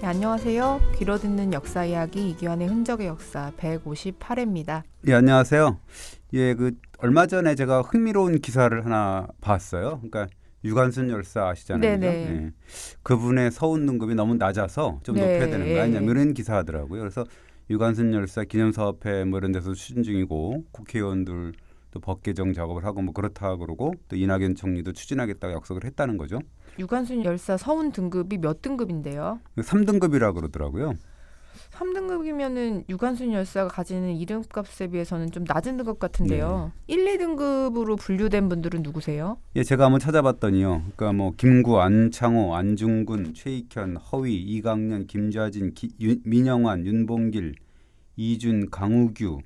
네, 안녕하세요. 귀로 듣는 역사 이야기 이규환의 흔적의 역사 158회입니다. 예, 안녕하세요. 예, 얼마 전에 제가 흥미로운 기사를 하나 봤어요. 그러니까 유관순 열사 아시잖아요. 그죠? 네네. 예. 그분의 서훈 등급이 너무 낮아서 좀 네, 높여야 되는 거 아니냐 예. 이런 기사하더라고요. 그래서 유관순 열사 기념사업회 뭐 이런 데서 추진 중이고 국회의원들 또 법 개정 작업을 하고 뭐 그렇다 그러고 또 이낙연 총리도 추진하겠다고 약속을 했다는 거죠. 유관순 열사 서훈 등급이 몇 등급인데요? 3등급이라 그러더라고요. 3등급이면은 유관순 열사가 가지는 이름값에 비해서는 좀 낮은 등급 같은데요. 1, 2등급으로 분류된 분들은 누구세요? 예, 제가 한번 찾아봤더니요. 그러니까 뭐 김구, 안창호, 안중근, 최익현, 허위, 이강년, 김좌진, 민영환, 윤봉길, 이준, 강우규,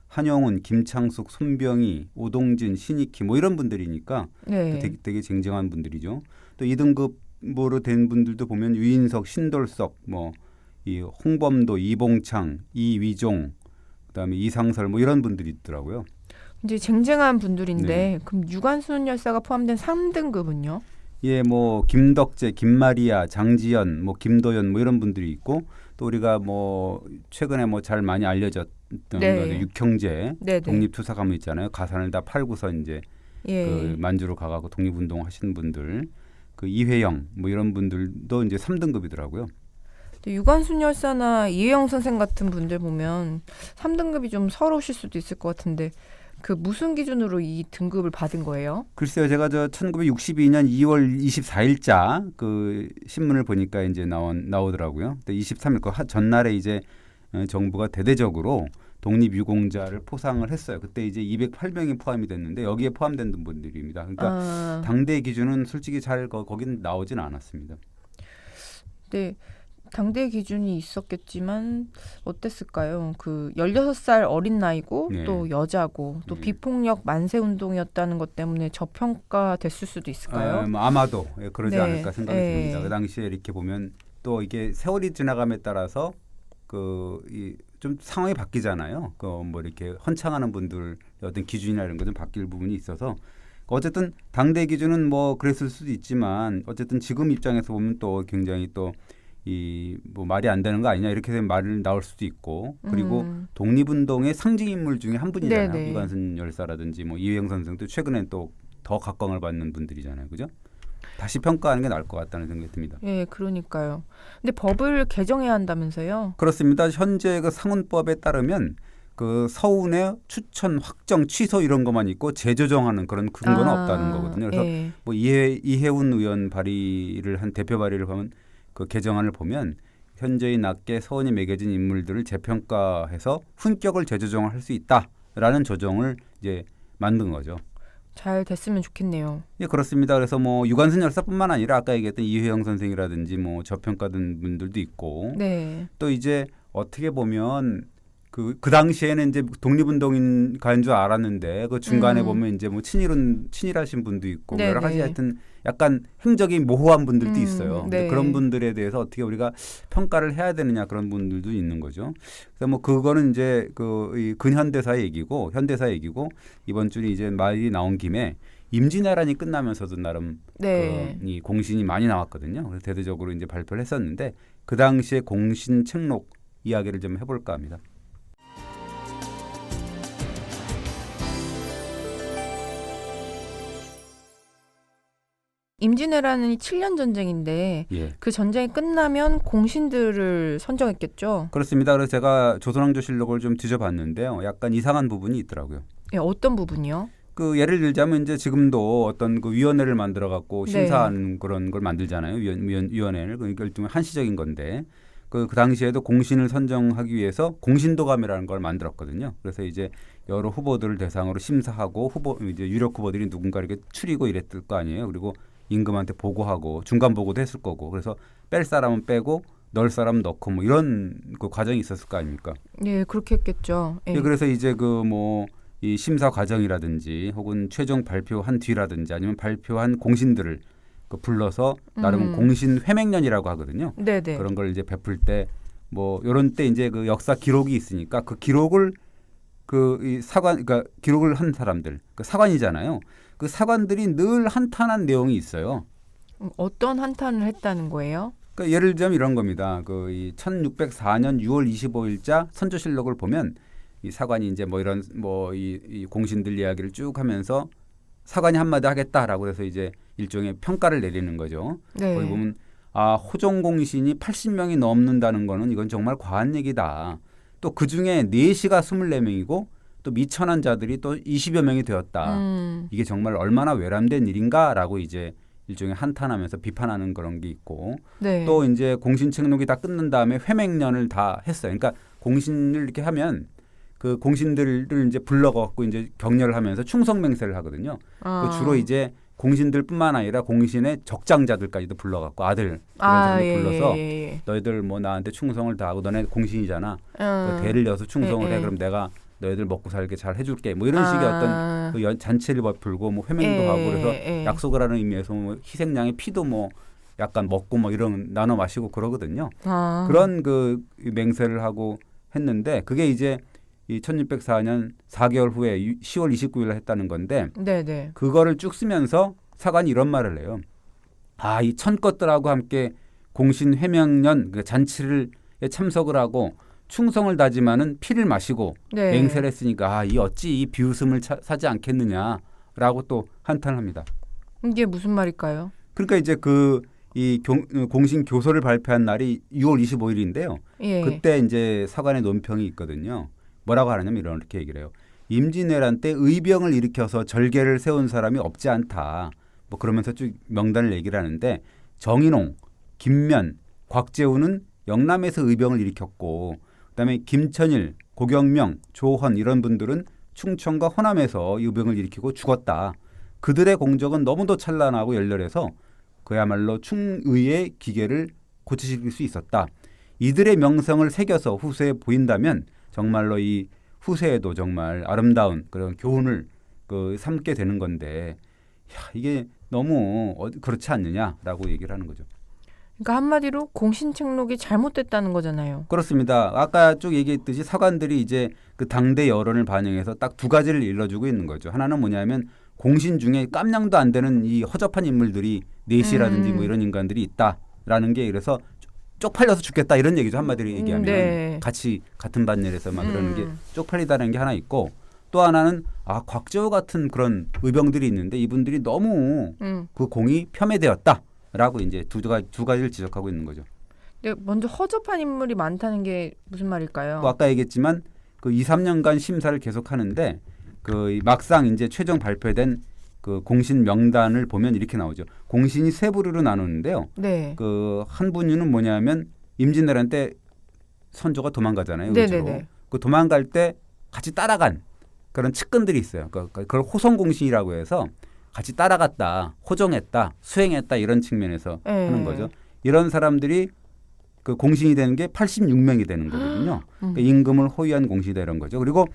한영훈, 김창숙, 손병희, 오동진, 신익희 뭐 이런 분들이니까 네. 되게 쟁쟁한 분들이죠. 또 2등급으로 된 분들도 보면 유인석, 신돌석, 뭐 이 홍범도, 이봉창, 이위종, 그다음에 이상설 뭐 이런 분들이 있더라고요. 이제 쟁쟁한 분들인데 네. 그럼 유관순 열사가 포함된 3등급은요? 예, 뭐 김덕재, 김마리아, 장지연, 뭐 김도연 뭐 이런 분들이 있고 또 우리가 뭐 최근에 뭐 잘 많이 알려졌던 네. 육형제 네네. 독립투사 가문 있잖아요. 가산을 다 팔고서 이제 예. 그 만주로 가가고 독립운동 하신 분들, 그 이회영 뭐 이런 분들도 이제 3등급이더라고요. 유관순 열사나 이혜영 선생 같은 분들 보면 3등급이 좀 서러우실 수도 있을 것 같은데 그 무슨 기준으로 이 등급을 받은 거예요? 글쎄요, 제가 저 1962년 2월 24일자 그 신문을 보니까 이제 나오더라고요. 23일 그 전날에 이제 정부가 대대적으로 독립유공자를 포상을 했어요. 그때 이제 208명이 포함이 됐는데 여기에 포함된 분들입니다. 그러니까 당대 기준은 솔직히 잘 거긴 나오진 않았습니다. 네. 당대 기준이 있었겠지만 어땠을까요? 그 16살 어린 나이고 네. 또 여자고 또 네. 비폭력 만세 운동이었다는 것 때문에 저평가됐을 수도 있을까요? 뭐 아마도 그러지 네. 않을까 생각이 네. 듭니다. 그 당시에 이렇게 보면 또 이게 세월이 지나감에 따라서 좀 상황이 바뀌잖아요. 뭐 이렇게 헌창하는 분들 어떤 기준이나 이런 거 좀 바뀔 부분이 있어서 어쨌든 당대 기준은 뭐 그랬을 수도 있지만 어쨌든 지금 입장에서 보면 또 굉장히 또 뭐 말이 안 되는 거 아니냐 이렇게 말을 나올 수도 있고 그리고 독립운동의 상징 인물 중에 한 분이잖아요. 네네. 유관순 열사라든지 뭐 이회영 선생도 최근엔 또 더 각광을 받는 분들이잖아요. 그죠? 다시 평가하는 게 나을 것 같다는 생각이 듭니다. 예, 그러니까요. 근데 법을 개정해야 한다면서요? 그렇습니다. 현재 그 상훈법에 따르면 그 서훈의 추천, 확정, 취소 이런 것만 있고 재조정하는 그런 근거는 없다는 거거든요. 그래서 예. 뭐 이해운 의원 발의를 한 대표 발의를 보면 그 개정안을 보면 현저히 낮게 서훈이 매겨진 인물들을 재평가해서 훈격을 재조정을 할 수 있다라는 조정을 이제 만든 거죠. 잘 됐으면 좋겠네요. 예, 그렇습니다. 그래서 뭐 유관순 열사뿐만 아니라 아까 얘기했던 이회영 선생이라든지 뭐 저평가된 분들도 있고 네. 또 이제 어떻게 보면 그 당시에는 이제 독립운동인 가인 줄 알았는데 그 중간에 보면 이제 뭐 친일하신 분도 있고 네네. 여러 가지 하여튼 약간 행적이 모호한 분들도 있어요. 네. 그런 분들에 대해서 어떻게 우리가 평가를 해야 되느냐 그런 분들도 있는 거죠. 그래서 뭐 그거는 이제 이 근현대사 얘기고 현대사 얘기고 이번 주에 이제 말이 나온 김에 임진왜란이 끝나면서도 나름 네. 이 공신이 많이 나왔거든요. 그래서 대대적으로 이제 발표를 했었는데 그 당시에 공신 책록 이야기를 좀 해볼까 합니다. 임진왜란이 7년 전쟁인데 예. 그 전쟁이 끝나면 공신들을 선정했겠죠. 그렇습니다. 그래서 제가 조선왕조실록을 좀 뒤져봤는데요. 약간 이상한 부분이 있더라고요. 예, 어떤 부분이요? 그 예를 들자면 이제 지금도 어떤 그 위원회를 만들어 갖고 네. 심사하는 그런 걸 만들잖아요. 위원회를. 그러니까 일종의 한시적인 건데 그 당시에도 공신을 선정하기 위해서 공신도감이라는 걸 만들었거든요. 그래서 이제 여러 후보들을 대상으로 심사하고 이제 유력 후보들이 누군가 이렇게 추리고 이랬을 거 아니에요. 그리고 임금한테 보고하고 중간 보고도 했을 거고 그래서 뺄 사람은 빼고 넣을 사람은 넣고 뭐 이런 그 과정이 있었을 거 아닙니까? 예, 그렇게 했겠죠. 예. 예, 그래서 이제 이 심사 과정이라든지 혹은 최종 발표한 뒤라든지 아니면 발표한 공신들을 불러서 나름 공신 회맹년이라고 하거든요. 네네. 그런 걸 이제 베풀 때 뭐 이런 때 이제 그 역사 기록이 있으니까 그 기록을 이 사관 그러니까 기록을 한 사람들 그 사관이잖아요. 그 사관들이 늘 한탄한 내용이 있어요. 어떤 한탄을 했다는 거예요? 그러니까 예를 들자면 이런 겁니다. 이 1604년 6월 25일자 선조실록을 보면 이 사관이 이제 뭐 이런 뭐 이 공신들 이야기를 쭉 하면서 사관이 한마디 하겠다라고 해서 이제 일종의 평가를 내리는 거죠. 네. 거기 보면 호종 공신이 80명이 넘는다는 거는 이건 정말 과한 얘기다. 또 그 중에 4시가 24명이고 또 미천한 자들이 또 20여 명이 되었다. 이게 정말 얼마나 외람된 일인가라고 이제 일종의 한탄하면서 비판하는 그런 게 있고 네. 또 이제 공신책록이 다 끝난 다음에 회맹년을 다 했어요. 그러니까 공신을 이렇게 하면 그 공신들을 이제 불러갖고 이제 격려를 하면서 충성맹세를 하거든요. 그 주로 이제 공신들뿐만 아니라 공신의 적장자들까지도 불러갖고 아들 이런 사람들 불러서 너희들 뭐 나한테 충성을 다하고 너네 공신이잖아. 대를 이어서 충성을 해. 그럼 내가 너희들 먹고 살게 잘 해줄게. 뭐 이런 식의 어떤 그 잔치를 베풀고 뭐 회맹도 하고 그래서 약속을 하는 의미에서 뭐 희생양의 피도 뭐 약간 먹고 뭐 이런 나눠 마시고 그러거든요. 그런 그 맹세를 하고 했는데 그게 이제 이 1604년 4개월 후에 10월 29일에 했다는 건데 네네. 그거를 쭉 쓰면서 사관이 이런 말을 해요. 이 천것들하고 함께 공신 회명년 그 잔치를 참석을 하고 충성을 다짐하는 피를 마시고 네. 맹세를 했으니까 이 어찌 이 비웃음을 사지 않겠느냐라고 또 한탄합니다. 이게 무슨 말일까요? 그러니까 이제 이 공신 교서를 발표한 날이 6월 25일인데요. 예. 그때 이제 사관의 논평이 있거든요. 뭐라고 하냐면 이렇게 얘기를 해요. 임진왜란 때 의병을 일으켜서 절개를 세운 사람이 없지 않다. 뭐 그러면서 쭉 명단을 얘기를 하는데 정인홍, 김면, 곽재우는 영남에서 의병을 일으켰고 그다음에 김천일, 고경명, 조헌 이런 분들은 충청과 호남에서 의병을 일으키고 죽었다. 그들의 공적은 너무도 찬란하고 열렬해서 그야말로 충의의 기계를 고치실 수 있었다. 이들의 명성을 새겨서 후세에 보인다면 정말로 이 후세에도 정말 아름다운 그런 교훈을 삼게 되는 건데 이게 너무 그렇지 않느냐라고 얘기를 하는 거죠. 그러니까 한마디로 공신책록이 잘못됐다는 거잖아요. 그렇습니다. 아까 쭉 얘기했듯이 사관들이 이제 그 당대 여론을 반영해서 딱 두 가지를 일러주고 있는 거죠. 하나는 뭐냐면 공신 중에 깜냥도 안 되는 이 허접한 인물들이 내시라든지 뭐 이런 인간들이 있다라는 게 그래서 쪽팔려서 죽겠다 이런 얘기죠. 한마디로 얘기하면 네. 같은 반열에서 막 그러는 게 쪽팔리다는 게 하나 있고 또 하나는 곽재우 같은 그런 의병들이 있는데 이분들이 너무 그 공이 폄훼되었다라고 이제 두 가지를 지적하고 있는 거죠. 근데 먼저 허접한 인물이 많다는 게 무슨 말일까요? 뭐 아까 얘기했지만 그 2, 3년간 심사를 계속하는데 그 막상 이제 최종 발표된 그 공신 명단을 보면 이렇게 나오죠. 공신이 세 부류로 나누는데요. 네. 그 한 분유는 뭐냐면 임진왜란 때 선조가 도망가잖아요. 네네네. 그 도망갈 때 같이 따라간 그런 측근들이 있어요. 그걸 호송공신이라고 해서 같이 따라갔다, 호종했다, 수행했다 이런 측면에서 하는 거죠. 이런 사람들이 그 공신이 되는 게 86명이 되는 거거든요. 그러니까 임금을 호위한 공신이다 이런 거죠. 그리고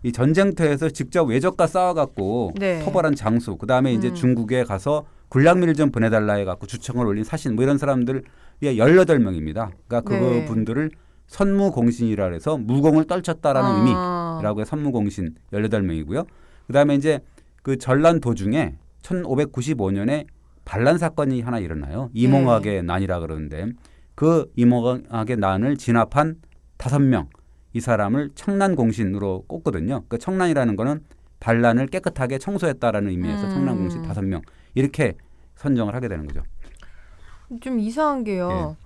이 전쟁터에서 직접 외적과 싸워갖고 토벌한 장수, 그 다음에 이제 중국에 가서 군량미를 좀 보내달라 해갖고 주청을 올린 사신, 뭐 이런 사람들 18명입니다. 그러니까 그 분들을 선무공신이라 해서 무공을 떨쳤다라는 의미라고 해서 선무공신 18명이고요. 그 다음에 이제 그 전란 도중에 1595년에 반란 사건이 하나 일어나요. 이몽학의 난이라 그러는데 그 이몽학의 난을 진압한 5명. 이 사람을 청란공신으로 꼽거든요. 그 청란이라는 거는 반란을 깨끗하게 청소했다라는 의미에서 청란공신 5명 이렇게 선정을 하게 되는 거죠. 좀 이상한 게요.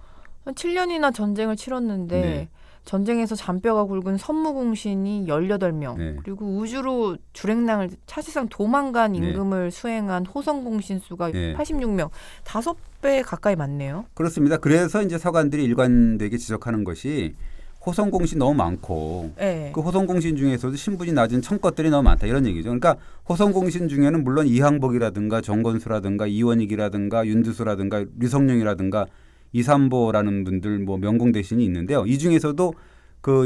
한 7년이나 전쟁을 치렀는데 전쟁에서 잔뼈가 굵은 선무공신이 18명 그리고 우주로 주랭랑을 사실상 도망간 임금을 수행한 호성공신 수가 86명 5배 가까이 많네요. 그렇습니다. 그래서 이제 서관들이 일관되게 지적하는 것이 호성공신 너무 많고 그 호성공신 중에서도 신분이 낮은 청것들이 너무 많다 이런 얘기죠. 그러니까 호성공신 중에는 물론 이항복이라든가 정건수라든가 이원익이라든가 윤두수라든가 류성룡이라든가 이삼보라는 분들 뭐 명공 대신이 있는데요. 이 중에서도 그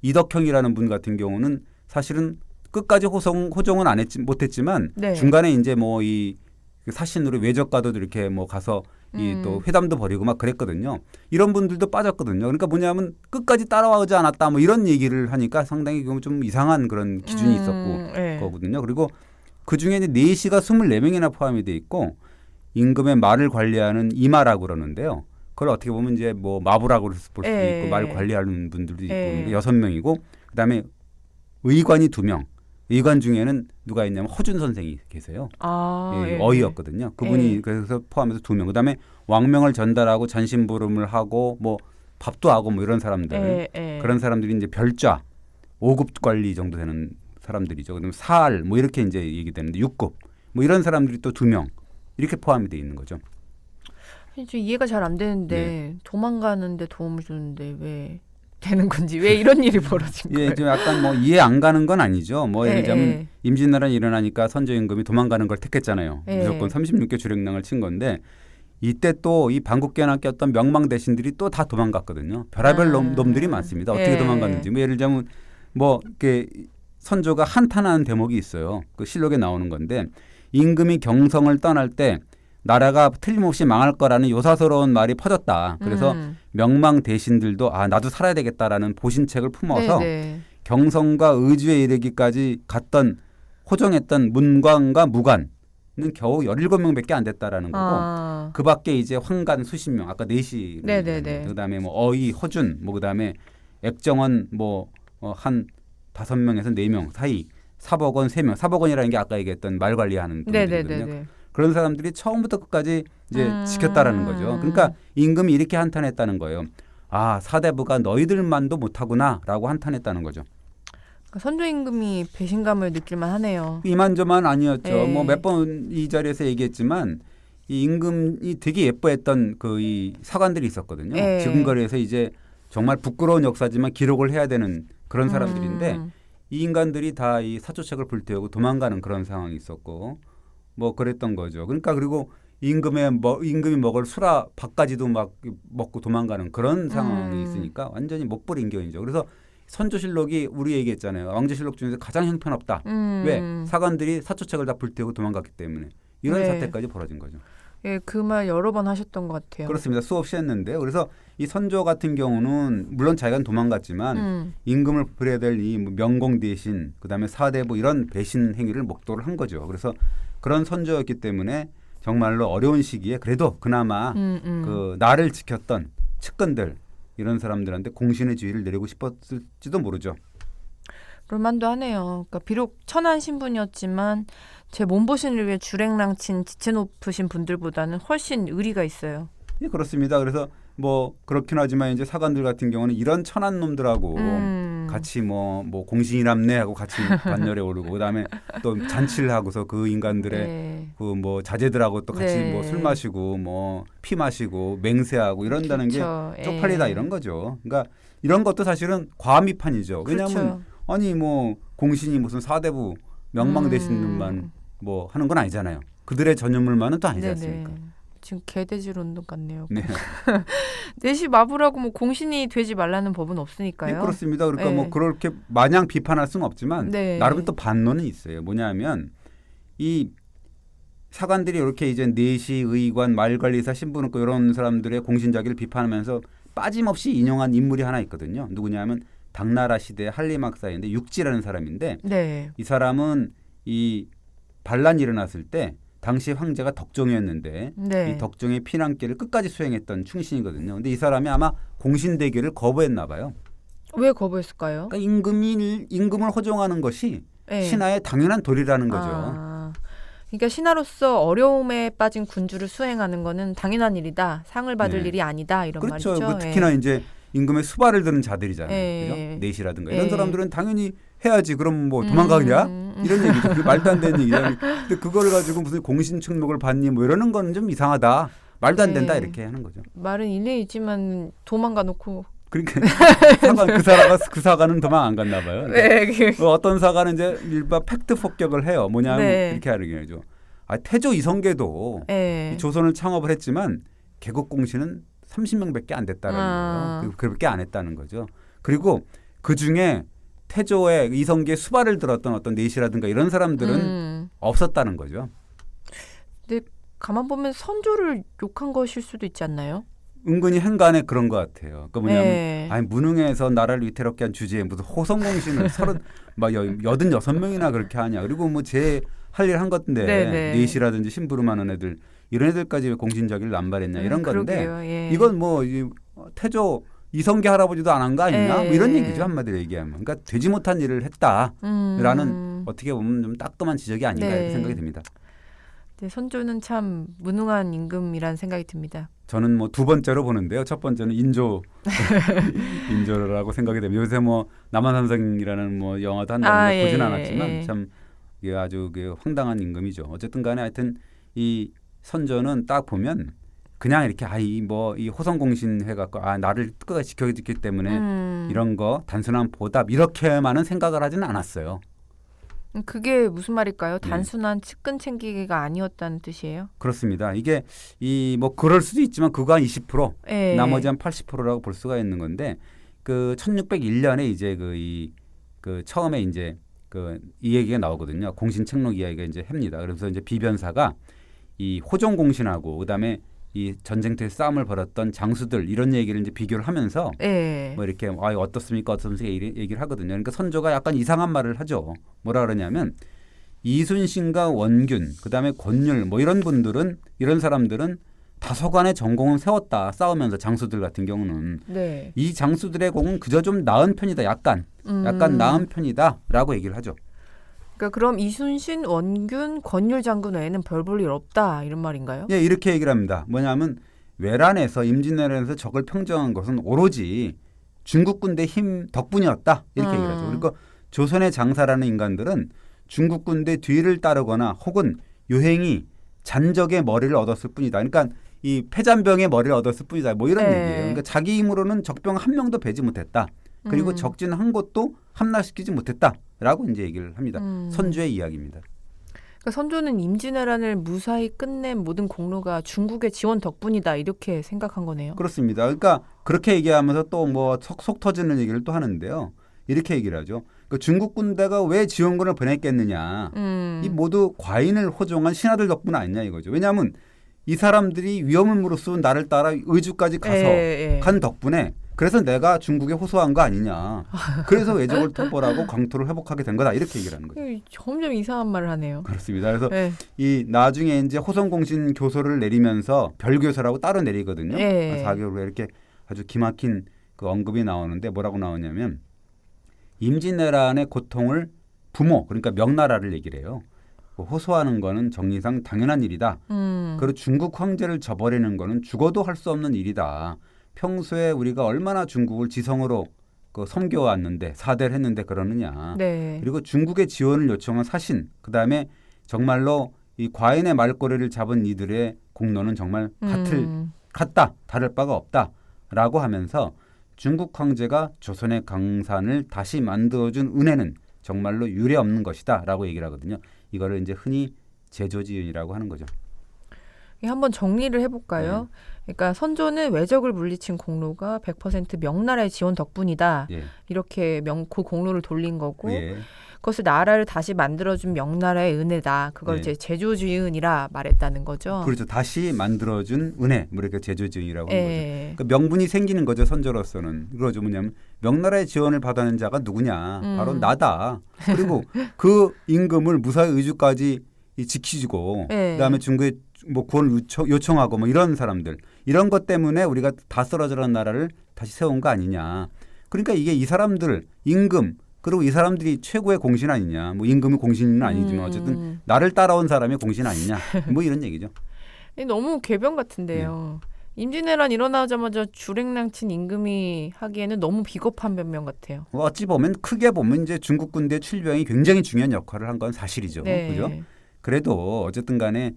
이덕형이라는 분 같은 경우는 사실은 끝까지 호종은 못했지만 중간에 이제 뭐 이 사신으로 외적과도 이렇게 뭐 가서 또 회담도 벌이고 막 그랬거든요. 이런 분들도 빠졌거든요. 그러니까 뭐냐면 끝까지 따라오지 않았다 뭐 이런 얘기를 하니까 상당히 좀 이상한 그런 기준이 있었고 거거든요. 그리고 그 중에는 내시가 24명이나 포함이 돼 있고 임금의 말을 관리하는 이마라고 그러는데요. 그걸 어떻게 보면 이제 뭐 마부라고 볼 수도 예. 있고 말 관리하는 분들도 있고 예. 6명이고 그다음에 의관이 2명. 의관 중에는 누가 있냐면 허준 선생이 계세요. 예, 어이였거든요. 그분이 예. 그래서 포함해서 2명. 그다음에 왕명을 전달하고 잔심부름을 하고 뭐 밥도 하고 뭐 이런 사람들. 그런 사람들이 이제 별좌 5급 관리 정도 되는 사람들이죠. 그다음에 사알 뭐 이렇게 이제 얘기되는데 6급 뭐 이런 사람들이 또 2명 이렇게 포함이 돼 있는 거죠. 좀 이해가 잘 안 되는데 네. 도망가는데 도움을 주는데 왜 되는 건지 왜 이런 일이 벌어진 거예요? 예, 좀 약간 뭐 이해 안 가는 건 아니죠. 뭐 예를 들자면 임진왜란이 일어나니까 선조임금이 도망가는 걸 택했잖아요. 무조건 36개 주력량을 친 건데 이때 또 이 반국견 함께 어떤 명망 대신들이 또 다 도망갔거든요. 별의별 놈들이 많습니다. 어떻게 도망갔는지 뭐 예를 들자면 뭐 이렇게 선조가 한탄하는 대목이 있어요. 그 실록에 나오는 건데 임금이 경성을 떠날 때 나라가 틀림없이 망할 거라는 요사스러운 말이 퍼졌다. 그래서 명망 대신들도 아 나도 살아야 되겠다라는 보신책을 품어서 경성과 의주에 이르기까지 갔던 호정했던 문관과 무관은 겨우 17명밖에 안 됐다라는 거고 그 밖에 이제 황간 수십 명 아까 4시 그다음에 뭐 어이 허준 뭐 그다음에 액정원 뭐 한 5명에서 4명 사이 사복원 3명 사복원이라는 게 아까 얘기했던 말 관리하는 분들이거든요. 그런 사람들이 처음부터 끝까지 이제 지켰다라는 거죠. 그러니까 임금이 이렇게 한탄했다는 거예요. 아 사대부가 너희들만도 못하구나라고 한탄했다는 거죠. 그러니까 선조 임금이 배신감을 느낄만 하네요. 이만저만 아니었죠. 뭐 몇 번 이 자리에서 얘기했지만 이 임금이 되게 예뻐했던 그 이 사관들이 있었거든요. 지금거리에서 이제 정말 부끄러운 역사지만 기록을 해야 되는 그런 사람들인데 이 인간들이 다 이 사초책을 불태우고 도망가는 그런 상황이 있었고 뭐 그랬던 거죠. 그러니까 그리고 임금이 먹을 수라 밥까지도 막 먹고 도망가는 그런 상황이 있으니까 완전히 못볼 인견이죠. 그래서 선조실록이 우리 얘기했잖아요. 왕조실록 중에서 가장 형편없다. 왜? 사관들이 사초책을 다 불태우고 도망갔기 때문에 이런 사태까지 벌어진 거죠. 예, 그 말 여러 번 하셨던 것 같아요. 그렇습니다. 수없이 했는데요. 그래서 이 선조 같은 경우는 물론 자기가 도망갔지만 임금을 부려야 될 이 명공 대신 그다음에 사대부 이런 배신 행위를 목도를 한 거죠. 그래서 그런 선조였기 때문에 정말로 어려운 시기에 그래도 그나마 그 나를 지켰던 측근들 이런 사람들한테 공신의 지위를 내리고 싶었을지도 모르죠. 그럴만도 하네요. 그러니까 비록 천한 신분이었지만 제 몸보신을 위해 주랭랑친 지체 높으신 분들보다는 훨씬 의리가 있어요. 예, 그렇습니다. 그래서 뭐 그렇긴 하지만 이제 사관들 같은 경우는 이런 천한 놈들하고 같이 뭐 공신이랍네 하고 같이 반열에 오르고 그다음에 또 잔치를 하고서 그 인간들의 그 뭐 자제들하고 또 같이 뭐 술 마시고 뭐 피 마시고 맹세하고 이런다는 게 쪽팔리다 이런 거죠. 그러니까 이런 것도 사실은 과미판이죠. 왜냐하면 아니 뭐 공신이 무슨 사대부 명망 대신들만 뭐 하는 건 아니잖아요. 그들의 전유물만은 또 아니지 않습니까? 지금 개돼지 운동 같네요. 네. 내시 마부라고 뭐 공신이 되지 말라는 법은 없으니까요. 네, 그렇습니다. 그러니까 뭐 그렇게 마냥 비판할 수는 없지만 나름 또 반론은 있어요. 뭐냐면 이 사관들이 이렇게 이제 내시, 의관, 말관리사, 신부는고 이런 사람들의 공신자기를 비판하면서 빠짐없이 인용한 인물이 하나 있거든요. 누구냐면 당나라 시대 한리막사인데 육지라는 사람인데 이 사람은 이 반란이 일어났을 때 당시 황제가 덕종이었는데 이 덕종의 피난길을 끝까지 수행했던 충신이거든요. 근데 이 사람이 아마 공신대기를 거부했나 봐요. 왜 거부했을까요? 그러니까 임금을 호종하는 것이 신하의 당연한 도리라는 거죠. 그러니까 신하로서 어려움에 빠진 군주를 수행하는 거는 당연한 일이다. 상을 받을 일이 아니다. 이런 그렇죠. 말이죠. 그 특히나 이제 임금의 수발을 드는 자들이잖아요. 그죠? 내시라든가 이런 사람들은 당연히 해야지. 그럼 뭐 도망가냐? 이런 얘기죠. 그게 말도 안 되는 얘기죠. 근데 그걸 가지고 무슨 공신 충록을 받니 뭐 이러는 거는 좀 이상하다. 말도 안 된다 이렇게 하는 거죠. 말은 일리이지만 도망가 놓고. 그러니까 그 사관은 도망 안 갔나 봐요. 어떤 사관은 이제 일반 팩트 폭격을 해요. 뭐냐면 이렇게 하는 거죠. 태조 이성계도 이 조선을 창업을 했지만 개국 공신은 30명밖에 안 됐다라는 거예요. 그렇게 안 했다는 거죠. 그리고 그 중에 태조의 이성계의 수발을 들었던 어떤 내시라든가 이런 사람들은 없었다는 거죠. 근데 가만 보면 선조를 욕한 것일 수도 있지 않나요? 은근히 행간에 그런 것 같아요. 그러니까 뭐냐면 아니 무능해서 나라를 위태롭게 한 주제에 무슨 호성공신을 86명이나 그렇게 하냐. 그리고 뭐 제 할 일 한 건데 네네. 넷이라든지 심부름하는 애들 이런 애들까지 왜 공신자기를 남발했냐 이런 건데 그러게요. 예. 이건 뭐 태조 이성계 할아버지도 안 한 거 아니냐 뭐 이런 예. 얘기죠 한마디로 얘기하면. 그러니까 되지 못한 일을 했다라는 어떻게 보면 좀 따끔한 지적이 아닌가 네. 이렇게 생각이 듭니다. 네, 선조는 참 무능한 임금이라는 생각이 듭니다. 저는 뭐 두 번째로 보는데요. 첫 번째는 인조라고 생각이 됩니다. 요새 뭐 남한산성이라는 뭐 영화도 한다는데 보진 않았지만 참 이게 아주 황당한 임금이죠. 어쨌든 간에 하여튼 이 선조는 딱 보면 그냥 이렇게 이 호성공신 해갖고 나를 끝까지 지켜주기 때문에 이런 거 단순한 보답 이렇게만은 생각을 하지는 않았어요. 그게 무슨 말일까요? 단순한 측근 챙기기가 아니었다는 뜻이에요? 그렇습니다. 이게 뭐 그럴 수도 있지만 그거 한 20%, 예. 나머지 한 80%라고 볼 수가 있는 건데 그 1601년에 이제 그 처음에 이제 이 얘기가 나오거든요. 공신책록 이야기가 이제 합니다. 그래서 이제 비변사가 이 호종공신하고 그다음에 이 전쟁터에 싸움을 벌였던 장수들 이런 얘기를 이제 비교를 하면서 뭐 이렇게 어떻습니까 얘기를 하거든요. 그러니까 선조가 약간 이상한 말을 하죠. 뭐라 그러냐면 이순신과 원균 그다음에 권율 뭐 이런 사람들은 다소간의 전공은 세웠다. 싸우면서 장수들 같은 경우는 이 장수들의 공은 그저 좀 나은 편이다. 약간 나은 편이다라고 얘기를 하죠. 그러니까 그럼 이순신, 원균, 권율 장군 외에는 별 볼 일 없다 이런 말인가요? 예, 이렇게 얘기를 합니다. 뭐냐면 외란에서 임진왜란에서 적을 평정한 것은 오로지 중국 군대 힘 덕분이었다 이렇게 얘기를 하죠. 그러니까 조선의 장사라는 인간들은 중국 군대 뒤를 따르거나 혹은 요행이 잔적의 머리를 얻었을 뿐이다. 그러니까 이 패잔병의 머리를 얻었을 뿐이다. 뭐 이런 얘기예요. 그러니까 자기 힘으로는 적병 한 명도 베지 못했다. 그리고 적진 한 곳도 함락시키지 못했다라고 이제 얘기를 합니다. 선조의 이야기입니다. 그러니까 선조는 임진왜란을 무사히 끝낸 모든 공로가 중국의 지원 덕분이다 이렇게 생각한 거네요. 그렇습니다. 그러니까 그렇게 얘기하면서 또 뭐 속 터지는 얘기를 또 하는데요. 이렇게 얘기를 하죠. 그러니까 중국 군대가 왜 지원군을 보냈겠느냐. 이 모두 과인을 호종한 신하들 덕분 아니냐 이거죠. 왜냐하면 이 사람들이 위험을 무릅쓰고 나를 따라 의주까지 가서 간 덕분에 그래서 내가 중국에 호소한 거 아니냐. 그래서 외적을 토벌하고 광토를 회복하게 된 거다. 이렇게 얘기를 하는 거죠. 점점 이상한 말을 하네요. 그렇습니다. 그래서 이 나중에 이제 호성공신 교서를 내리면서 별교서라고 따로 내리거든요. 4개월 후에 이렇게 아주 기막힌 그 언급이 나오는데 뭐라고 나오냐면 임진왜란의 고통을 부모 그러니까 명나라를 얘기를 해요. 호소하는 거는 정리상 당연한 일이다. 그리고 중국 황제를 저버리는 거는 죽어도 할 수 없는 일이다. 평소에 우리가 얼마나 중국을 지성으로 섬겨왔는데 사대를 했는데 그러느냐. 그리고 중국의 지원을 요청한 사신 그다음에 정말로 이 과인의 말꼬리를 잡은 이들의 공로는 정말 같다. 다를 바가 없다라고 하면서 중국 황제가 조선의 강산을 다시 만들어준 은혜는 정말로 유례 없는 것이다라고 얘기를 하거든요. 이거를 이제 흔히 제조지은이라고 하는 거죠. 한번 정리를 해볼까요? 그러니까 선조는 외적을 물리친 공로가 100% 명나라의 지원 덕분이다. 이렇게 그 공로를 돌린 거고 그것을 나라를 다시 만들어준 명나라의 은혜다. 그걸 이제 제조지은이라 말했다는 거죠. 그렇죠. 다시 만들어준 은혜. 뭐 이렇게 제조지은이라고 하는 거죠. 그러니까 명분이 생기는 거죠. 선조로서는. 그거죠. 뭐냐면 명나라의 지원을 받아낸 자가 누구냐. 바로 나다. 그리고 그 임금을 무사히 의주까지 지키고 그다음에 중국에 뭐 구원을 요청하고 뭐 이런 사람들 이런 것 때문에 우리가 다 쓰러져라는 나라를 다시 세운 거 아니냐. 그러니까 이게 이 사람들 임금 그리고 이 사람들이 최고의 공신 아니냐. 뭐 임금이 공신은 아니지만 어쨌든 나를 따라온 사람이 공신 아니냐. 뭐 이런 얘기죠. 너무 궤변 같은데요. 임진왜란 일어나자마자 주랭랑 친 임금이 하기에는 너무 비겁한 변명 같아요. 어찌 보면 크게 보면 이제 중국 군대 출병이 굉장히 중요한 역할을 한 건 사실이죠. 그죠? 그래도 어쨌든 간에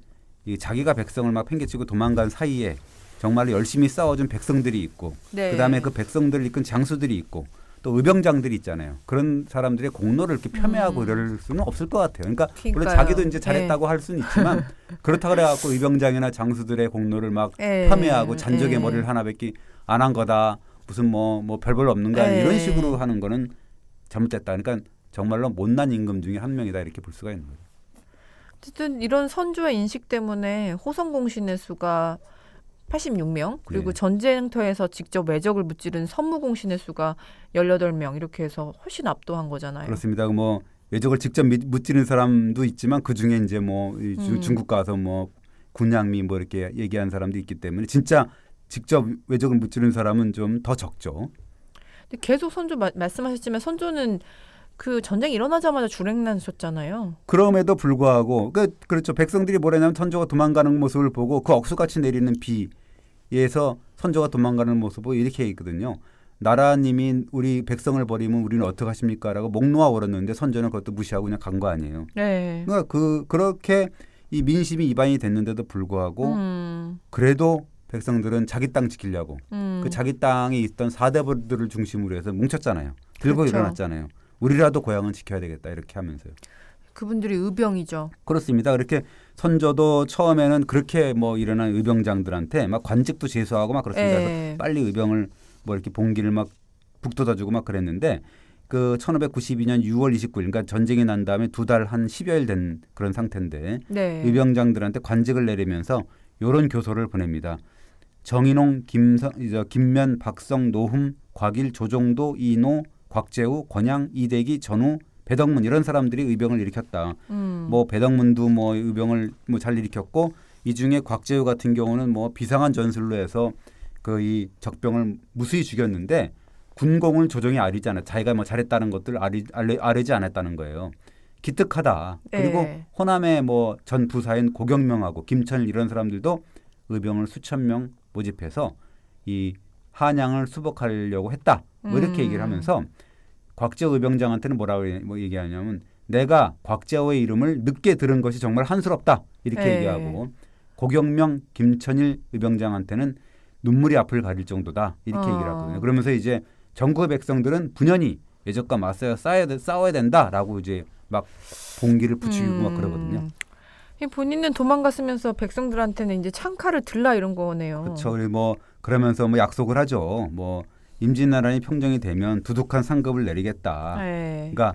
이 자기가 백성을 막 팽개치고 도망간 사이에 정말로 열심히 싸워준 백성들이 있고 그다음에 그 백성들을 이끈 장수들이 있고 또 의병장들이 있잖아요. 그런 사람들의 공로를 이렇게 폄훼하고 이럴 수는 없을 것 같아요. 그러니까 물론 자기도 이제 잘했다고 할 수는 있지만 그렇다고 해갖고 의병장이나 장수들의 공로를 막 폄훼하고 잔적의 머리를 하나밖에 안 한 거다. 무슨 뭐 별볼 없는 거 이런 식으로 하는 거는 잘못됐다. 그러니까 정말로 못난 임금 중에 한 명이다 이렇게 볼 수가 있는 거죠. 어쨌든 이런 선조의 인식 때문에 호성공신의 수가 86명 그리고 전쟁터에서 직접 외적을 무찌른 선무공신의 수가 18명 이렇게 해서 훨씬 압도한 거잖아요. 그렇습니다. 뭐 외적을 직접 무찌른 사람도 있지만 그 중에 이제 뭐 중국 가서 뭐 군양미 뭐 이렇게 얘기한 사람도 있기 때문에 진짜 직접 외적을 무찌른 사람은 좀 더 적죠. 근데 계속 선조 말씀하셨지만 선조는 그 전쟁이 일어나자마자 주랭나셨잖아요. 그럼에도 불구하고 그렇죠. 백성들이 뭐라냐면 선조가 도망가는 모습을 보고 그 억수같이 내리는 비에서 선조가 도망가는 모습을 이렇게 있거든요. 나라님이 우리 백성을 버리면 우리는 어떻게 하십니까? 라고 목 놓아 울었는데 선조는 그것도 무시하고 그냥 간 거 아니에요. 네. 그러니까 그렇게 이 민심이 이반이 됐는데도 불구하고 그래도 백성들은 자기 땅 지키려고 그 자기 땅에 있던 사대부들을 중심으로 해서 뭉쳤잖아요. 들고 그렇죠. 일어났잖아요. 우리라도 고향은 지켜야 되겠다 이렇게 하면서요. 그분들이 의병이죠. 그렇습니다. 그렇게 선조도 처음에는 그렇게 뭐 일어난 의병장들한테 막 관직도 제수하고 막 그렇습니다. 그래서 빨리 의병을 뭐 이렇게 봉기를 막 북돋아주고 막 그랬는데 그 1592년 6월 29일 그러니까 전쟁이 난 다음에 2달 한 10여일 된 그런 상태인데 네. 의병장들한테 관직을 내리면서 이런 교소를 보냅니다. 정인홍, 김면, 박성, 노흠, 곽일, 조종도, 이노, 곽재우, 권양, 이대기, 전우, 배덕문 이런 사람들이 의병을 일으켰다. 뭐 배덕문도 뭐 의병을 뭐 잘 일으켰고 이 중에 곽재우 같은 경우는 뭐 비상한 전술로 해서 그 이 적병을 무수히 죽였는데 군공을 조정이 아리지 않았. 자기가 뭐 잘했다는 것들 아뢰지 않았다는 거예요. 기특하다. 그리고 호남의 뭐 전 부사인 고경명하고 김천일 이런 사람들도 의병을 수천 명 모집해서 이 한양을 수복하려고 했다. 뭐 이렇게 얘기를 하면서 곽재우 의병장한테는 뭐라고 얘기하냐면 내가 곽재우의 이름을 늦게 들은 것이 정말 한스럽다. 이렇게 얘기하고 고경명, 김천일 의병장한테는 눈물이 앞을 가릴 정도다. 이렇게 얘기를 하거든요. 그러면서 이제 전국의 백성들은 분연히 외적과 맞서야 싸워야 된다라고 이제 막 봉기를 부추기고 막 그러거든요. 본인은 도망갔으면서 백성들한테는 이제 창칼을 들라 이런 거네요. 그렇죠. 뭐 그러면서 뭐 약속을 하죠. 뭐 임진왜란이 평정이 되면 두둑한 상급을 내리겠다. 그러니까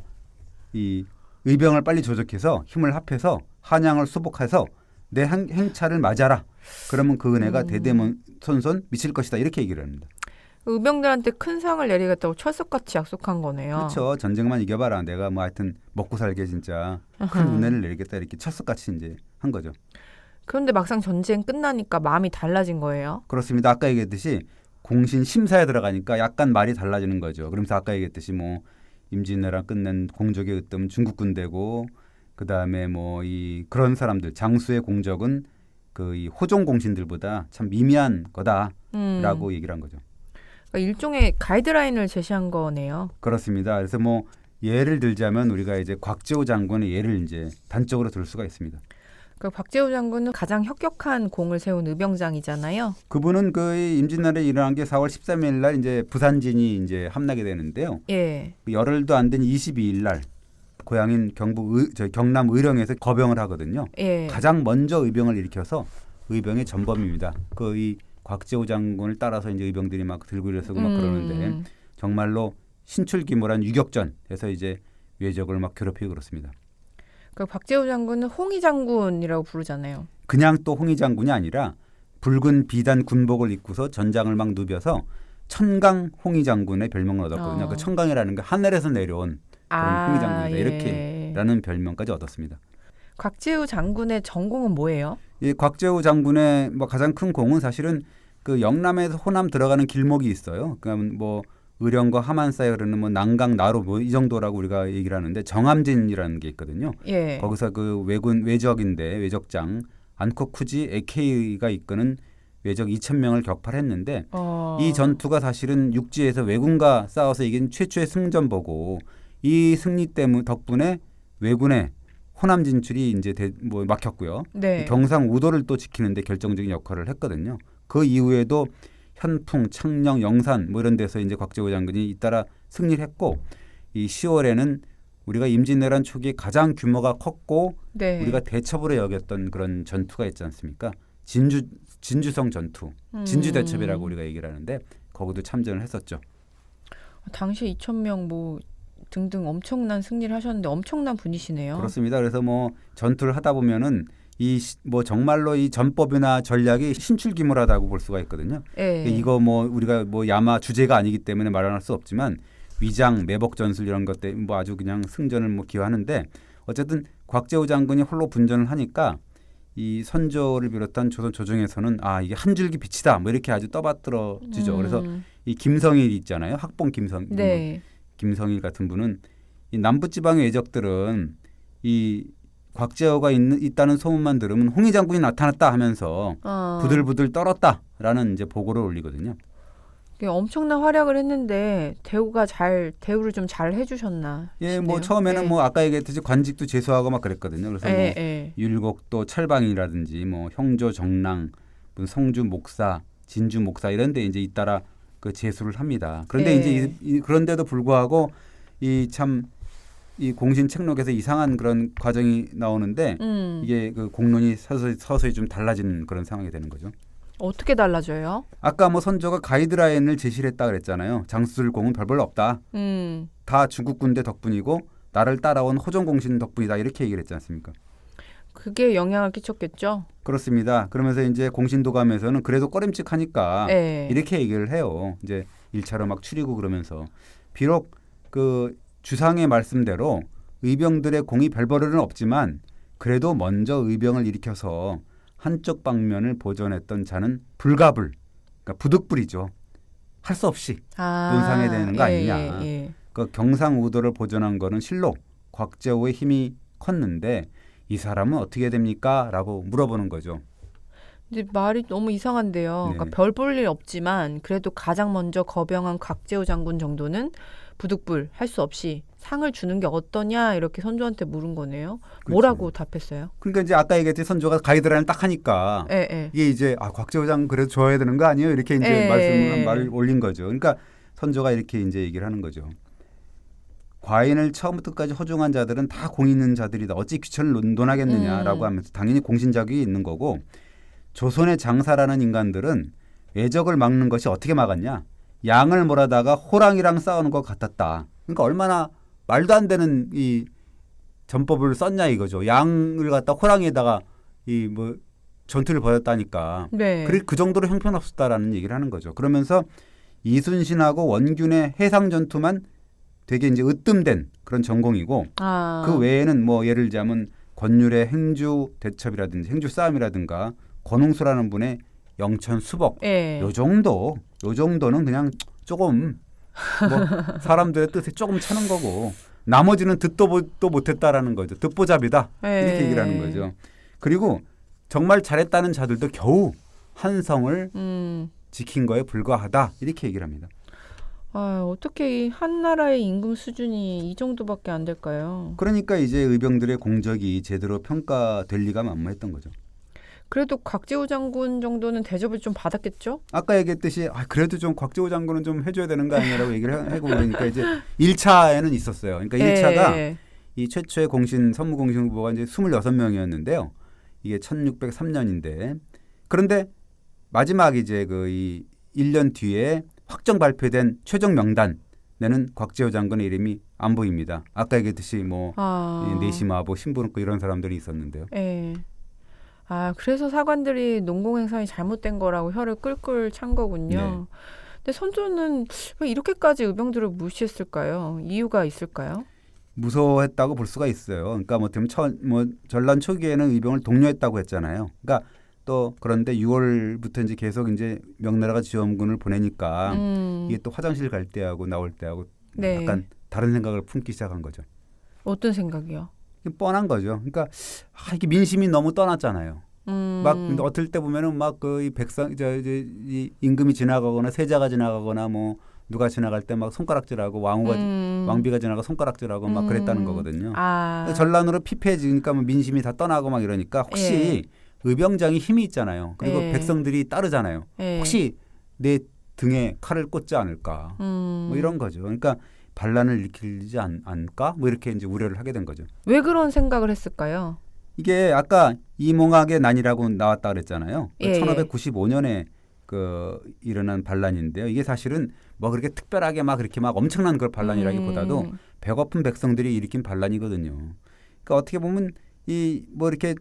이 의병을 빨리 조직해서 힘을 합해서 한양을 수복해서 내 행차를 맞아라. 그러면 그 은혜가 대대손손 미칠 것이다. 이렇게 얘기를 합니다. 의병들한테 큰 상을 내리겠다고 철석같이 약속한 거네요. 그렇죠. 전쟁만 이겨봐라. 내가 뭐 하여튼 먹고 살게 진짜 큰 은혜를 내리겠다. 이렇게 철석같이 이제 한 거죠. 그런데 막상 전쟁 끝나니까 마음이 달라진 거예요. 그렇습니다. 아까 얘기했듯이 공신 심사에 들어가니까 약간 말이 달라지는 거죠. 그러면서 아까 얘기했듯이 뭐 임진왜란 끝낸 공적의 으뜸 중국 군대고 그다음에 뭐 이 그런 사람들 장수의 공적은 그 이 호종 공신들보다 참 미미한 거다라고 얘기를 한 거죠. 그러니까 일종의 가이드라인을 제시한 거네요. 그렇습니다. 그래서 뭐 예를 들자면 우리가 이제 곽재우 장군의 예를 이제 단적으로 들 수가 있습니다. 그 박재우 장군은 가장 혁혁한 공을 세운 의병장이잖아요. 그분은 그 임진왜란이 일어난 게 4월 13일 날 이제 부산진이 이제 함락이 되는데요. 열흘도 안 된 22일 날 고향인 경남 의령에서 거병을 하거든요. 가장 먼저 의병을 일으켜서 의병의 전범입니다. 그 이 곽재우 장군을 따라서 이제 의병들이 막 들고 일어서고 막 그러는데 정말로 신출기몰한 유격전에서 이제 외적을 막 괴롭히고 그렇습니다. 그 박재우 장군은 홍위 장군이라고 부르잖아요. 그냥 또 홍위 장군이 아니라 붉은 비단 군복을 입고서 전장을 막 누벼서 천강 홍위 장군의 별명을 얻었거든요. 그 천강이라는 게 하늘에서 내려온 그런 홍위 장군이다. 이렇게라는 별명까지 얻었습니다. 곽재우 장군의 전공은 뭐예요? 이 곽재우 장군의 뭐 가장 큰 공은 사실은 그 영남에서 호남 들어가는 길목이 있어요. 그러니까 뭐 의령과 함안 사이에 흐르는 뭐 난강 나루 뭐 이 정도라고 우리가 얘기를 하는데 정암진이라는 게 있거든요. 거기서 그 외적장 안코쿠지 에케이가 이끄는 외적 2,000명을 격파했는데 이 전투가 사실은 육지에서 왜군과 싸워서 이긴 최초의 승전보고 이 승리 덕분에 왜군의 호남 진출이 이제 뭐 막혔고요. 경상우도를 또 지키는데 결정적인 역할을 했거든요. 그 이후에도 현풍, 창녕, 영산 뭐 이런 데서 이제 곽재우 장군이 잇따라 승리를 했고 이 10월에는 우리가 임진왜란 초기에 가장 규모가 컸고 우리가 대첩으로 여겼던 그런 전투가 있지 않습니까? 진주성 전투, 진주대첩이라고 우리가 얘기를 하는데 거기도 참전을 했었죠. 당시 2,000명 뭐 등등 엄청난 승리를 하셨는데 엄청난 분이시네요. 그렇습니다. 그래서 뭐 전투를 하다 보면은 이 뭐 정말로 이 전법이나 전략이 신출기몰하다고 볼 수가 있거든요. 이거 뭐 우리가 뭐 야마 주제가 아니기 때문에 말할 수 없지만 위장, 매복 전술 이런 것 때문에 뭐 아주 그냥 승전을 뭐 기여하는데 어쨌든 곽재우 장군이 홀로 분전을 하니까 이 선조를 비롯한 조선 조정에서는 아 이게 한 줄기 빛이다 뭐 이렇게 아주 떠받들어지죠. 그래서 이 김성일 있잖아요. 학봉 김성 네. 김성일 같은 분은 이 남부지방의 왜적들은 이 곽재우가 있다는 소문만 들으면 홍위 장군이 나타났다 하면서 부들부들 떨었다라는 이제 보고를 올리거든요. 엄청난 활약을 했는데 대우를 좀 잘 해주셨나? 예, 뭐 처음에는 뭐 아까 얘기했듯이 관직도 제수하고 막 그랬거든요. 그래서 뭐 율곡도 철방이라든지 뭐 형조 정랑, 성주 목사, 진주 목사 이런데 이제 잇따라 그 제수를 합니다. 그런데 이제 그런데도 불구하고 이 공신 책록에서 이상한 그런 과정이 나오는데 이게 그 공론이 서서히 좀 달라지는 그런 상황이 되는 거죠. 어떻게 달라져요? 아까 뭐 선조가 가이드라인을 제시를 했다 그랬잖아요. 장수들공은 별볼 없다. 다 중국 군대 덕분이고 나를 따라온 호종공신 덕분이다. 이렇게 얘기를 했지 않습니까? 그게 영향을 끼쳤겠죠? 그렇습니다. 그러면서 이제 공신도감에서는 그래도 꺼림칙하니까 이렇게 얘기를 해요. 이제 1차로 막 추리고 그러면서 비록 그 주상의 말씀대로 의병들의 공이 별볼은 없지만 그래도 먼저 의병을 일으켜서 한쪽 방면을 보존했던 자는 불가불, 그러니까 부득불이죠. 할 수 없이 논상해야 되는 거 아니냐. 그 경상우도를 보존한 거는 실로 곽재우의 힘이 컸는데 이 사람은 어떻게 됩니까? 라고 물어보는 거죠. 근데 말이 너무 이상한데요. 그러니까 별 볼 일 없지만 그래도 가장 먼저 거병한 곽재우 장군 정도는 부득불 할 수 없이 상을 주는 게 어떠냐 이렇게 선조한테 물은 거네요. 그렇죠. 뭐라고 답했어요? 그러니까 이제 아까 얘기했듯이 선조가 가이드라인을 딱 하니까 이게 이제 곽재우 장군 그래도 줘야 되는 거 아니에요? 이렇게 이제 말을 올린 거죠. 그러니까 선조가 이렇게 이제 얘기를 하는 거죠. 과인을 처음부터 끝까지 허중한 자들은 다 공 있는 자들이다. 어찌 귀천을 논하겠느냐라고 하면서 당연히 공신자격이 있는 거고 조선의 장사라는 인간들은 외적을 막는 것이 어떻게 막았냐? 양을 몰아다가 호랑이랑 싸우는 것 같았다. 그러니까 얼마나 말도 안 되는 이 전법을 썼냐 이거죠. 양을 갖다 호랑이에다가 이 뭐 전투를 벌였다니까. 그 정도로 형편없었다라는 얘기를 하는 거죠. 그러면서 이순신하고 원균의 해상 전투만 되게 이제 으뜸된 그런 전공이고 그 외에는 뭐 예를 들자면 권율의 행주 대첩이라든지 행주 싸움이라든가 권홍수라는 분의 영천 수복 요 정도는 그냥 조금 뭐 사람들의 뜻에 조금 차는 거고 나머지는 듣도 못했다라는 거죠. 듣보잡이다 이렇게 얘기를 하는 거죠. 그리고 정말 잘했다는 자들도 겨우 한성을 지킨 거에 불과하다 이렇게 얘기를 합니다. 어떻게 이 한 나라의 임금 수준이 이 정도밖에 안 될까요? 그러니까 이제 의병들의 공적이 제대로 평가될 리가 만무했던 거죠. 그래도 곽재우 장군 정도는 대접을 좀 받았겠죠? 아까 얘기했듯이 그래도 좀 곽재우 장군은 좀 해줘야 되는 거 아니냐라고 얘기를 하고 그러니까 이제 1차에는 있었어요. 그러니까 1차가 이 최초의 선무공신 후보가 이제 26명이었는데요. 이게 1603년인데 그런데 마지막 이제 이 1년 뒤에 확정 발표된 최종 명단에는 곽재우 장군의 이름이 안 보입니다. 아까 얘기했듯이 뭐 내심하고 신부름고 이런 사람들이 있었는데요. 그래서 사관들이 농공행상이 잘못된 거라고 혀를 끌끌 찬 거군요. 근데 선조는 왜 이렇게까지 의병들을 무시했을까요? 이유가 있을까요? 무서워했다고 볼 수가 있어요. 그러니까 전란 초기에는 의병을 독려했다고 했잖아요. 그러니까 또 그런데 6월부터 이제 계속 이제 명나라가 지원군을 보내니까 이게 또 화장실 갈 때하고 나올 때하고 약간 다른 생각을 품기 시작한 거죠. 어떤 생각이요? 뻔한 거죠. 그러니까 이게 민심이 너무 떠났잖아요. 막 어떨 때 보면은 막 그 백성 이 임금이 지나가거나 세자가 지나가거나 뭐 누가 지나갈 때 막 손가락질하고 왕비가 지나가 손가락질하고 막 그랬다는 거거든요. 전란으로 피폐해지니까 뭐 민심이 다 떠나고 막 이러니까 혹시 의병장이 힘이 있잖아요. 그리고 백성들이 따르잖아요. 혹시 내 등에 칼을 꽂지 않을까? 뭐 이런 거죠. 그러니까 반란을 일으키지 않을까? 뭐 이렇게 이제 우려를 하게 된 거죠. 왜 그런 생각을 했을까요? 이게 아까 이몽학의 난이라고 나왔다 그랬잖아요. 1595년에 일어난 반란인데요. 이게 사실은 뭐 그렇게 특별하게 막 그렇게 막 엄청난 그 반란이라기보다도 배고픈 백성들이 일으킨 반란이거든요. 그러니까 어떻게 보면 이 뭐 이렇게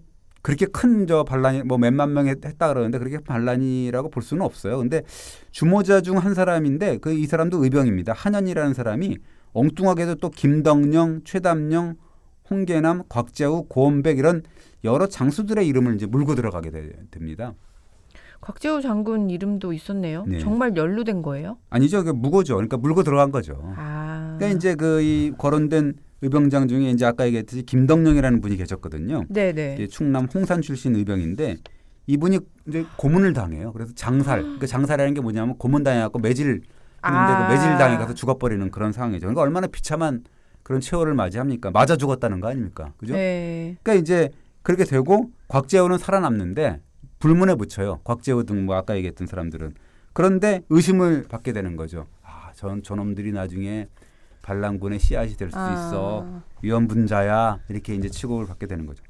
그렇게 큰 저 반란이 뭐 몇만 명 했다 그러는데 그렇게 반란이라고 볼 수는 없어요. 근데 주모자 중 한 사람인데 그 이 사람도 의병입니다. 한현이라는 사람이 엉뚱하게도 또 김덕령, 최담령, 홍계남, 곽재우, 고원백 이런 여러 장수들의 이름을 이제 물고 들어가게 됩니다. 곽재우 장군 이름도 있었네요. 네. 정말 연루된 거예요? 아니죠. 그 무고죠. 그러니까 물고 들어간 거죠. 그러니까 이제 그 이 거론된 의병장 중에 이제 아까 얘기했듯이 김덕령이라는 분이 계셨거든요. 네네. 이제 충남 홍산 출신 의병인데 이분이 이제 고문을 당해요. 그래서 장살. 그 장살이라는 게 뭐냐면 고문 당해갖고 매질 했는데 그 매질 당해 가서 죽어버리는 그런 상황이죠. 그러니까 얼마나 비참한 그런 최후를 맞이합니까? 맞아 죽었다는 거 아닙니까? 그죠? 네. 그러니까 이제 그렇게 되고 곽재우는 살아남는데 불문에 붙여요. 곽재우 등 뭐 아까 얘기했던 사람들은. 그런데 의심을 받게 되는 거죠. 아, 저놈들이 나중에 반란군의 씨앗이 될 수 있어. 위험분자야. 이렇게 이제 취급을 받게 되는 거죠.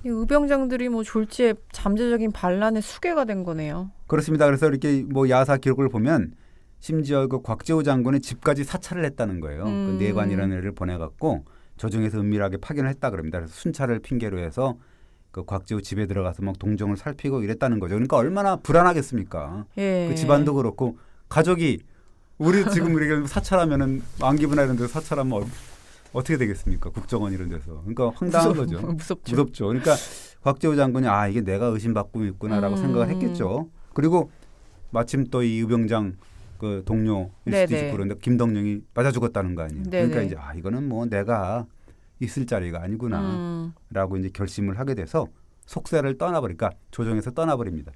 이 의병장들이 뭐 졸지에 잠재적인 반란의 수괴가 된 거네요. 그렇습니다. 그래서 이렇게 뭐 야사 기록을 보면 심지어 그 곽재우 장군의 집까지 사찰을 했다는 거예요. 그 내관이라는 애를 보내갖고 조정에서 은밀하게 파견을 했다 그럽니다. 그래서 순찰을 핑계로 해서 그 곽재우 집에 들어가서 막 동정을 살피고 이랬다는 거죠. 그러니까 얼마나 불안하겠습니까? 예. 그 집안도 그렇고 가족이 우리 지금 우리가 사찰하면은 안기부나 이런 데서 사찰하면 어떻게 되겠습니까? 국정원 이런 데서. 그러니까 황당한 거죠. 무섭죠. 그러니까 곽재우 장군이 아 이게 내가 의심받고 있구나라고 생각을 했겠죠. 그리고 마침 또 이 의병장 그 동료일 수도 있고 그런데 김덕령이 맞아 죽었다는 거 아니에요. 네네. 그러니까 이제 아 이거는 뭐 내가 있을 자리가 아니구나라고 이제 결심을 하게 돼서 속세를 떠나버리니까 조정에서 떠나버립니다.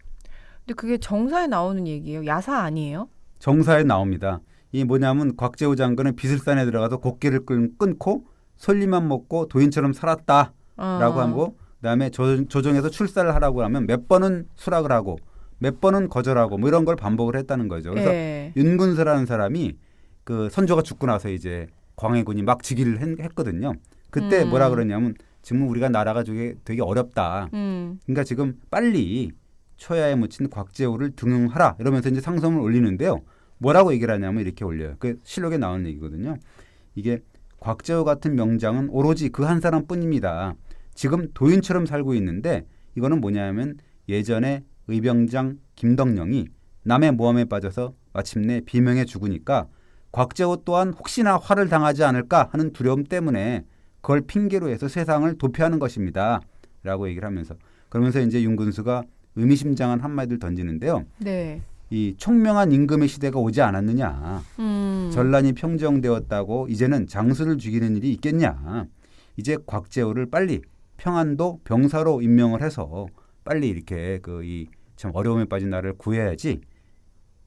근데 그게 정사에 나오는 얘기예요. 야사 아니에요? 정사에 나옵니다. 이 뭐냐면 곽재우 장군은 비슬산에 들어가서 곡기를 끊고 솔리만 먹고 도인처럼 살았다라고 하고 그다음에 조정에서 출사를 하라고 하면 몇 번은 수락을 하고 몇 번은 거절하고 뭐 이런 걸 반복을 했다는 거죠. 그래서 윤군서라는 사람이 그 선조가 죽고 나서 이제 광해군이 막 즉위를 했거든요. 그때 뭐라 그러냐면 지금 우리가 나라가 되게 어렵다. 그러니까 지금 빨리 초야에 묻힌 곽재우를 등용하라 이러면서 이제 상소문을 올리는데요. 뭐라고 얘기를 하냐면 이렇게 올려요. 그 실록에 나오는 얘기거든요. 이게 곽재우 같은 명장은 오로지 그 한 사람뿐입니다. 지금 도인처럼 살고 있는데 이거는 뭐냐면 예전에 의병장 김덕령이 남의 모함에 빠져서 마침내 비명에 죽으니까 곽재우 또한 혹시나 화를 당하지 않을까 하는 두려움 때문에 그걸 핑계로 해서 세상을 도피하는 것입니다. 라고 얘기를 하면서 그러면서 이제 윤군수가 의미심장한 한마디를 던지는데요. 네. 이 총명한 임금의 시대가 오지 않았느냐. 전란이 평정되었다고 이제는 장수를 죽이는 일이 있겠냐. 이제 곽재우를 빨리 평안도 병사로 임명을 해서 빨리 이렇게 그 이 참 어려움에 빠진 나라를 구해야지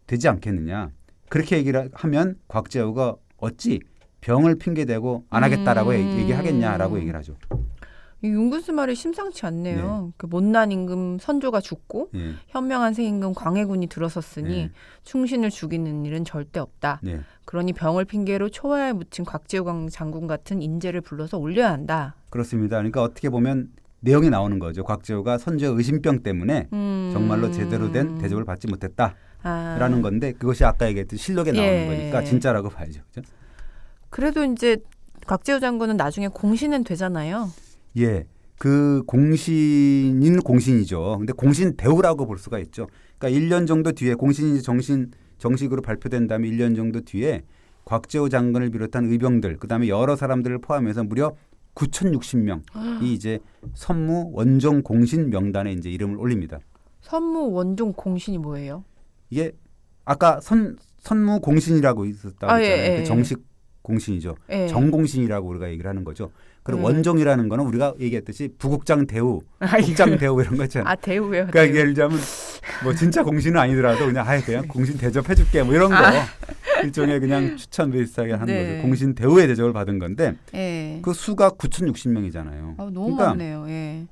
되지 않겠느냐. 그렇게 얘기를 하면 곽재우가 어찌 병을 핑계대고 안 하겠다라고 얘기하겠냐라고 얘기를 하죠. 이 윤군수 말이 심상치 않네요. 그 못난 임금 선조가 죽고 현명한 새 임금 광해군이 들어섰으니 충신을 죽이는 일은 절대 없다. 그러니 병을 핑계로 초야에 묻힌 곽재우 장군 같은 인재를 불러서 올려야 한다. 그렇습니다. 그러니까 어떻게 보면 내용이 나오는 거죠. 곽재우가 선조의 의심병 때문에 정말로 제대로 된 대접을 받지 못했다라는 건데 그것이 아까 얘기했던 실록에 나오는 거니까 진짜라고 봐야죠. 그렇죠? 그래도 이제 곽재우 장군은 나중에 공신은 되잖아요. 예, 그 공신인 공신이죠. 근데 공신 대우라고 볼 수가 있죠. 그러니까 1년 정도 뒤에 공신이 정식으로 발표된 다음에 1년 정도 뒤에 곽재우 장군을 비롯한 의병들, 그다음에 여러 사람들을 포함해서 무려 9,060명이 이제 선무 원종 공신 명단에 이제 이름을 올립니다. 선무 원종 공신이 뭐예요? 이게 아까 선무 공신이라고 있었다고 했잖아요. 그 정식 공신이죠. 정공신이라고 우리가 얘기를 하는 거죠. 그리고 원종이라는 거는 우리가 얘기했듯이 부국장 대우, 국장 대우 이런 거 있잖아요. 대우예요. 그러니까 예를 들자면 뭐 진짜 공신은 아니더라도 그냥 공신 대접해줄게 뭐 이런 거 일종의 그냥 추천 비슷하게 하는 거죠. 공신 대우의 대접을 받은 건데 그 수가 9,060명이잖아요. 너무 그러니까 많네요.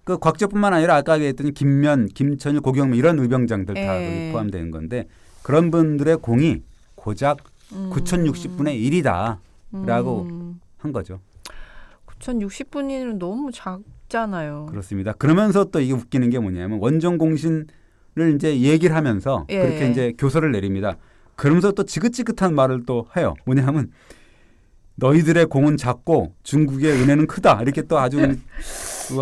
그 곽재뿐만 아니라 아까 얘기했던 김면, 김천일, 고경민 이런 의병장들 다 거기 포함되는 건데 그런 분들의 공이 고작 9,060분의 1이다라고 한 거죠. 9,060분이면 너무 작잖아요. 그렇습니다. 그러면서 또 이게 웃기는 게 뭐냐면 원종 공신을 이제 얘기를 하면서 그렇게 이제 교서를 내립니다. 그러면서 또 지긋지긋한 말을 또 해요. 뭐냐면 너희들의 공은 작고 중국의 은혜는 크다. 이렇게 또 아주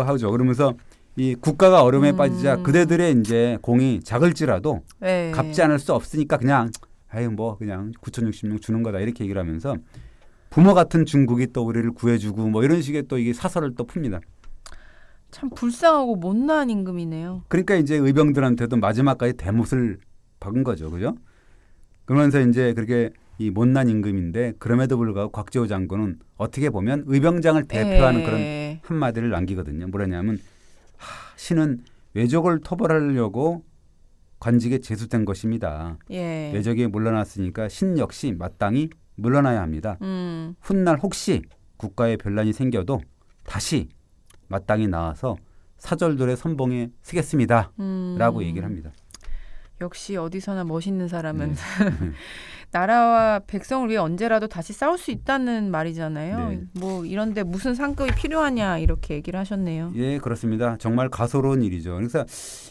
하죠. 그러면서 이 국가가 어려움에 빠지자 그대들의 이제 공이 작을지라도 네. 갚지 않을 수 없으니까 그냥 아유 뭐 그냥 9,060명 주는 거다 이렇게 얘기를 하면서 부모 같은 중국이 또 우리를 구해주고 뭐 이런 식의 또 이게 사설을 또 풉니다. 참 불쌍하고 못난 임금이네요. 그러니까 이제 의병들한테도 마지막까지 대못을 박은 거죠, 그죠? 그러면서 이제 그렇게 이 못난 임금인데 그럼에도 불구하고 곽재우 장군은 어떻게 보면 의병장을 대표하는 그런 한마디를 남기거든요. 뭐라냐면 신은 외적을 토벌하려고 관직에 제수된 것입니다. 예. 외적이 물러났으니까 신 역시 마땅히 물러나야 합니다. 훗날 혹시 국가에 변란이 생겨도 다시 마땅히 나와서 사절들의 선봉에 서겠습니다. 라고 얘기를 합니다. 역시 어디서나 멋있는 사람은 나라와 백성을 위해 언제라도 다시 싸울 수 있다는 말이잖아요. 네. 뭐 이런데 무슨 상급이 필요하냐 이렇게 얘기를 하셨네요. 예, 그렇습니다. 정말 가소로운 일이죠. 그래서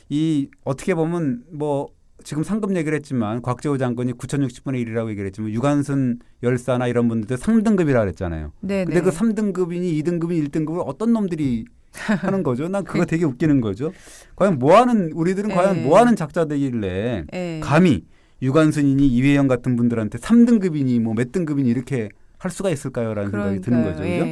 이 어떻게 보면 뭐 지금 상급 얘기를 했지만 곽재우 장군이 9,060분의 1이라고 얘기를 했지만 유관순 열사나 이런 분들도 3등급이라고 그랬잖아요. 네, 근데 그 3등급이니 2등급이니 1등급을 어떤 놈들이 하는 거죠? 난 그거 되게 웃기는 거죠. 과연 뭐하는 우리들은 과연 뭐하는 작자들이길래 감히 유관순이니 이회영 같은 분들한테 3등급이니 뭐 몇 등급이니 이렇게 할 수가 있을까요라는 생각이 드는 거죠. 그죠?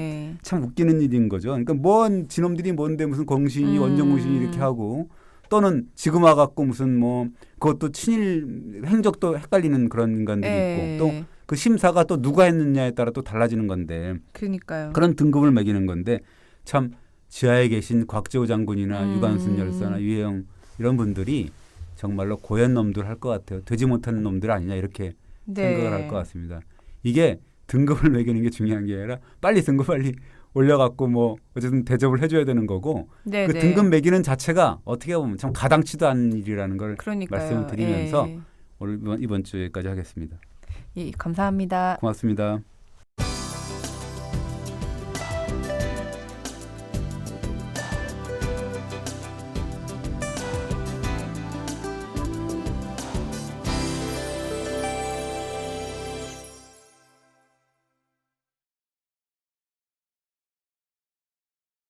참 웃기는 일인 거죠. 그러니까 뭔 지놈들이 뭔데 무슨 공신이 원정공신이 이렇게 하고 또는 지금 와갖고 무슨 뭐 그것도 친일 행적도 헷갈리는 그런 인간들이 있고 또 그 심사가 또 누가 했느냐에 따라 또 달라지는 건데 그러니까요. 그런 등급을 매기는 건데 참 지하에 계신 곽재우 장군이나 유관순 열사나 유해영 이런 분들이 정말로 고얀 놈들 할 것 같아요. 되지 못하는 놈들 아니냐 이렇게 생각을 할 것 같습니다. 이게 등급을 매기는 게 중요한 게 아니라 빨리 등급 빨리 올려갖고 뭐 어쨌든 대접을 해줘야 되는 거고 그 등급 매기는 자체가 어떻게 보면 참 가당치도 않은 일이라는 걸 말씀을 드리면서 오늘 이번 주에 여기까지 하겠습니다. 예, 감사합니다. 고맙습니다.